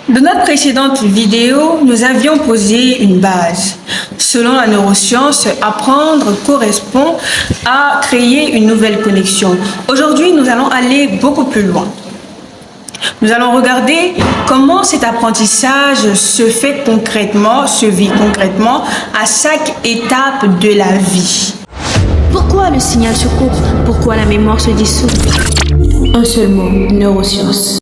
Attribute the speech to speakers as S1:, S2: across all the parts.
S1: Dans notre précédente vidéo, nous avions posé une base. Selon la neuroscience, apprendre correspond à créer une nouvelle connexion. Aujourd'hui, nous allons aller beaucoup plus loin. Nous allons regarder comment cet apprentissage se vit concrètement à chaque étape de la vie.
S2: Pourquoi le signal se coupe? Pourquoi la mémoire se dissout? Un seul mot, neurosciences.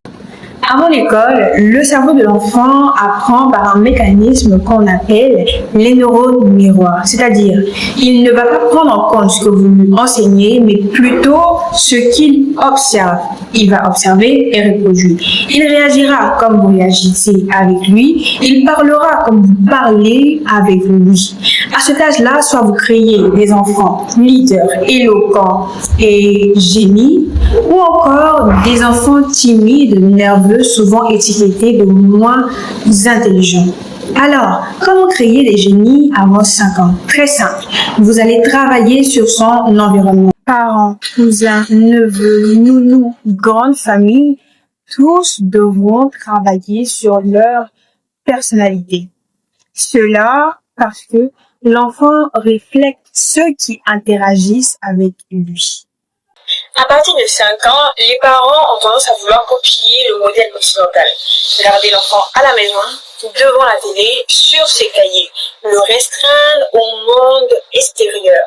S1: Avant l'école, le cerveau de l'enfant apprend par un mécanisme qu'on appelle les neurones miroirs. C'est-à-dire, il ne va pas prendre en compte ce que vous lui enseignez, mais plutôt ce qu'il observe. Il va observer et reproduire. Il réagira comme vous réagissez avec lui. Il parlera comme vous parlez avec lui. À cet âge-là, soit vous créez des enfants leaders, éloquents et génies, ou encore des enfants timides, nerveux, souvent étiquetés de moins intelligents. Alors, comment créer des génies avant 5 ans? Très simple. Vous allez travailler sur son environnement. Parents, cousins, neveux, nounous, grande famille, tous devront travailler sur leur personnalité. Cela parce que l'enfant reflète ceux qui interagissent avec lui.
S3: À partir de 5 ans, les parents ont tendance à vouloir copier le modèle occidental. Garder l'enfant à la maison, devant la télé, sur ses cahiers, le restreindre au monde extérieur.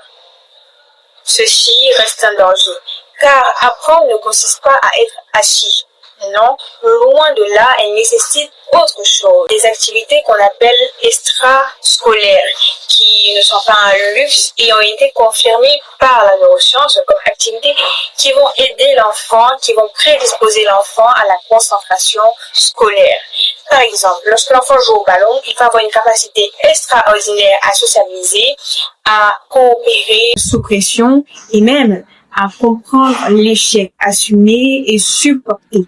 S3: Ceci reste un danger, car apprendre ne consiste pas à être assis. Non, loin de là, elle nécessite autre chose. Des activités qu'on appelle extrascolaires, qui ne sont pas un luxe et ont été confirmées par la neuroscience comme activités qui vont aider l'enfant, qui vont prédisposer l'enfant à la concentration scolaire. Par exemple, lorsque l'enfant joue au ballon, il va avoir une capacité extraordinaire à socialiser, à coopérer
S1: sous pression et même à comprendre l'échec, assumer et supporter.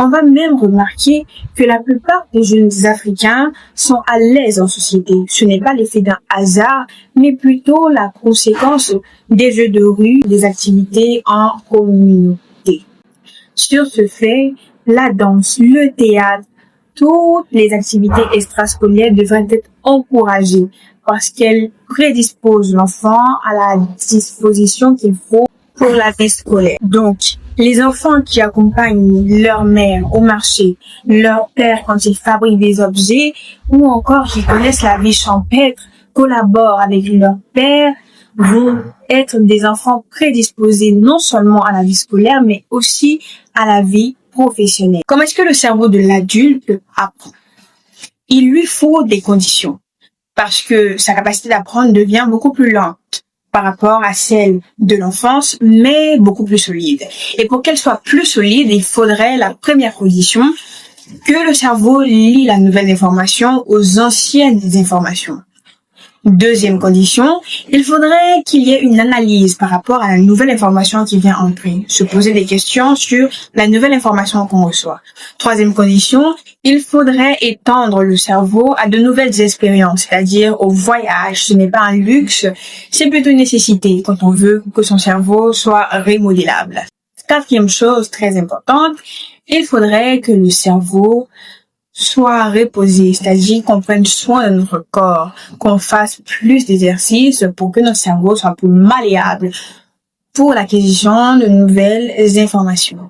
S1: On va même remarquer que la plupart des jeunes Africains sont à l'aise en société. Ce n'est pas l'effet d'un hasard, mais plutôt la conséquence des jeux de rue, des activités en communauté. Sur ce fait, la danse, le théâtre, toutes les activités extrascolaires devraient être encouragées parce qu'elles prédisposent l'enfant à la disposition qu'il faut pour la vie scolaire. Donc, les enfants qui accompagnent leur mère au marché, leur père quand ils fabriquent des objets, ou encore qui connaissent la vie champêtre, collaborent avec leur père, vont être des enfants prédisposés non seulement à la vie scolaire, mais aussi à la vie professionnelle. Comment est-ce que le cerveau de l'adulte apprend? Il lui faut des conditions, parce que sa capacité d'apprendre devient beaucoup plus lente par rapport à celle de l'enfance, mais beaucoup plus solide. Et pour qu'elle soit plus solide, il faudrait la première condition, que le cerveau lie la nouvelle information aux anciennes informations. Deuxième condition, il faudrait qu'il y ait une analyse par rapport à la nouvelle information qui vient entrer, se poser des questions sur la nouvelle information qu'on reçoit. Troisième condition, il faudrait étendre le cerveau à de nouvelles expériences, c'est-à-dire au voyage. Ce n'est pas un luxe, c'est plutôt une nécessité quand on veut que son cerveau soit remodélable. Quatrième chose très importante, il faudrait que le cerveau soit reposé, c'est-à-dire qu'on prenne soin de notre corps, qu'on fasse plus d'exercices pour que notre cerveau soit plus malléable pour l'acquisition de nouvelles informations.